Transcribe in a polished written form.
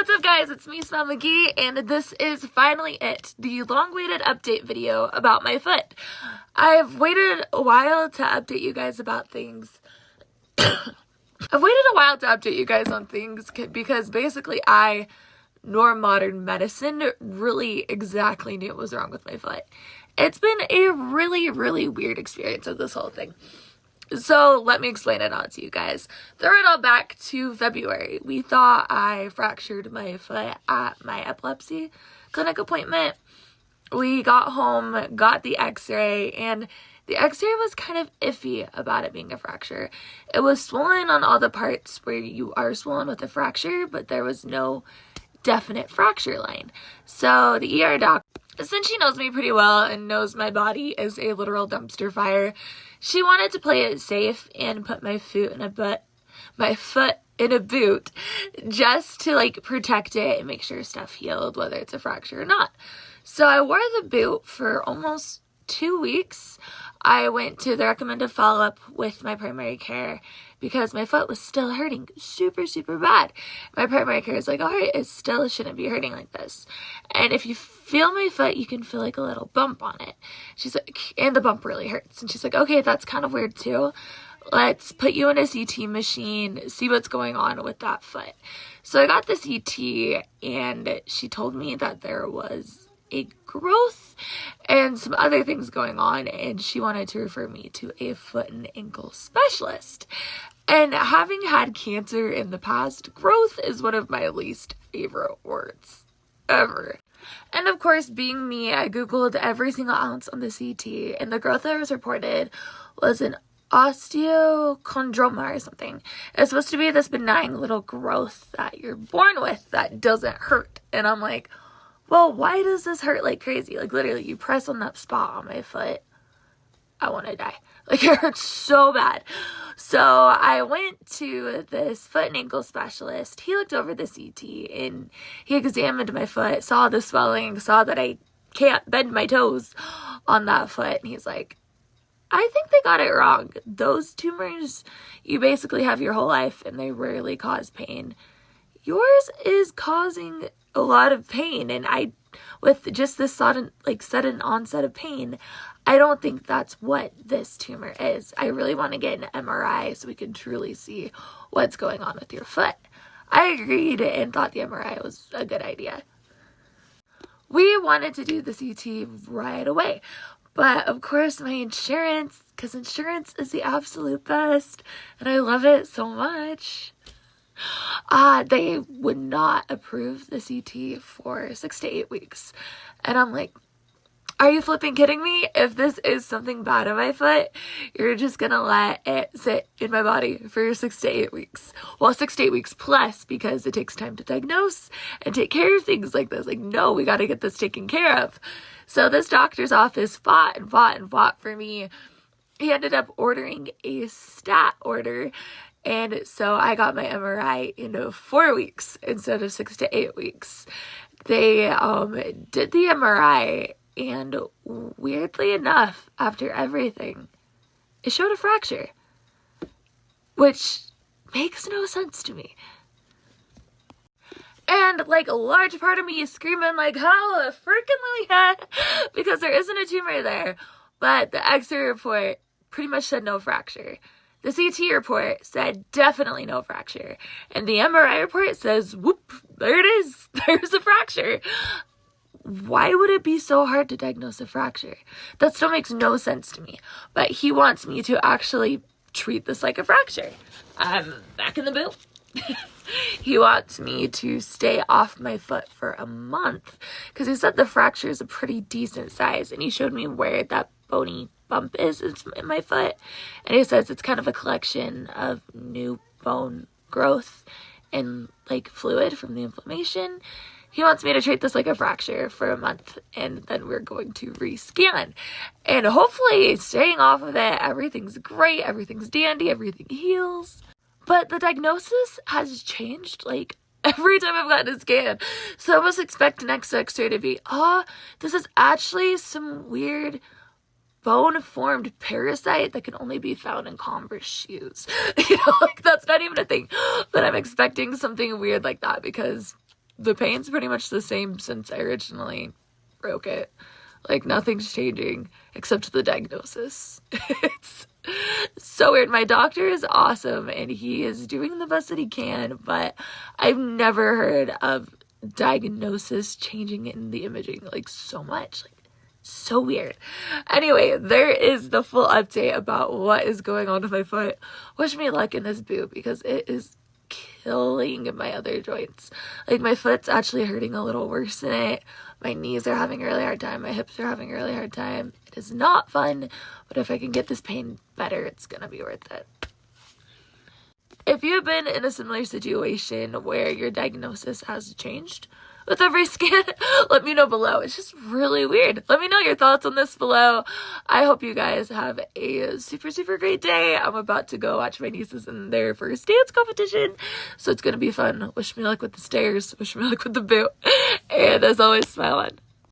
What's up, guys? It's me, Smell McGee, and this is finally it, the long-awaited update video about my foot. I've waited a while to update you guys about things. I've waited a while to update you guys on things because basically nor modern medicine really exactly knew what was wrong with my foot. It's been a really, really weird experience of this whole thing. So let me explain it all to you guys. Throw it all back to February. We thought I fractured my foot at my epilepsy clinic appointment. We got home, got the x-ray, and the x-ray was kind of iffy about it being a fracture. It was swollen on all the parts where you are swollen with a fracture, but there was no definite fracture line. So the ER doc, since she knows me pretty well and knows my body is a literal dumpster fire, she wanted to play it safe and put my foot in a boot just to protect it and make sure stuff healed, whether it's a fracture or not. So I wore the boot for almost 2 weeks. I went to the recommended follow-up with my primary care because my foot was still hurting super, super bad. My primary care is like, all right, it still shouldn't be hurting like this. And if you feel my foot, you can feel like a little bump on it. She's like, and the bump really hurts. And she's like, okay, that's kind of weird too. Let's put you in a CT machine, see what's going on with that foot. So I got the CT and she told me that there was a growth and some other things going on, and she wanted to refer me to a foot and ankle specialist. And having had cancer in the past, growth is one of my least favorite words ever. And of course, being me, I googled every single ounce on the CT, and the growth that was reported was an osteochondroma or something. It's supposed to be this benign little growth that you're born with that doesn't hurt. And I'm like, well, why does this hurt like crazy? Like, literally, you press on that spot on my foot, I want to die. Like, it hurts so bad. So I went to this foot and ankle specialist. He looked over the CT and he examined my foot, saw the swelling, saw that I can't bend my toes on that foot. And he's like, I think they got it wrong. Those tumors, you basically have your whole life and they rarely cause pain. Yours is causing a lot of pain, and with just this sudden onset of pain, I don't think that's what this tumor is. I really want to get an MRI so we can truly see what's going on with your foot. I agreed and thought the MRI was a good idea. We wanted to do the CT right away, but of course my insurance, because insurance is the absolute best, and I love it so much, they would not approve the CT for 6 to 8 weeks. And I'm like, are you flipping kidding me? If this is something bad on my foot, you're just gonna let it sit in my body for 6 to 8 weeks. Well, 6 to 8 weeks plus, because it takes time to diagnose and take care of things like this. Like, no, we gotta get this taken care of. So this doctor's office fought and fought and fought for me. He ended up ordering a stat order. And so I got my MRI in 4 weeks instead of 6 to 8 weeks. They did the MRI, and weirdly enough, after everything, it showed a fracture, which makes no sense to me. And a large part of me is screaming hallelujah, because there isn't a tumor there. But the X-ray report pretty much said no fracture. The CT report said definitely no fracture. And the MRI report says, whoop, there it is. There's a fracture. Why would it be so hard to diagnose a fracture? That still makes no sense to me. But he wants me to actually treat this like a fracture. I'm back in the boot. He wants me to stay off my foot for a month because he said the fracture is a pretty decent size, and he showed me where that bony bump is in my foot, and he says it's kind of a collection of new bone growth and fluid from the inflammation. He wants me to treat this like a fracture for a month, and then we're going to rescan, and hopefully staying off of it, everything's great, everything's dandy, everything heals. But the diagnosis has changed every time I've gotten a scan. So I almost expect the next x-ray to be, this is actually some weird bone-formed parasite that can only be found in Converse shoes. That's not even a thing. But I'm expecting something weird like that because the pain's pretty much the same since I originally broke it. Like, nothing's changing except the diagnosis. It's so weird. My doctor is awesome and he is doing the best that he can, but I've never heard of diagnosis changing in the imaging like so much. Like, so weird. Anyway, there is the full update about what is going on with my foot. Wish me luck in this boot because it is killing my other joints. Like, my foot's actually hurting a little worse than it. My knees are having a really hard time. My hips are having a really hard time. It is not fun, but if I can get this pain better, it's gonna be worth it. If you've been in a similar situation where your diagnosis has changed with every scan, let me know below. It's just really weird. Let me know your thoughts on this below. I hope you guys have a super, super great day. I'm about to go watch my nieces in their first dance competition, so it's gonna be fun. Wish me luck with the stairs. Wish me luck with the boot. And as always, smile on.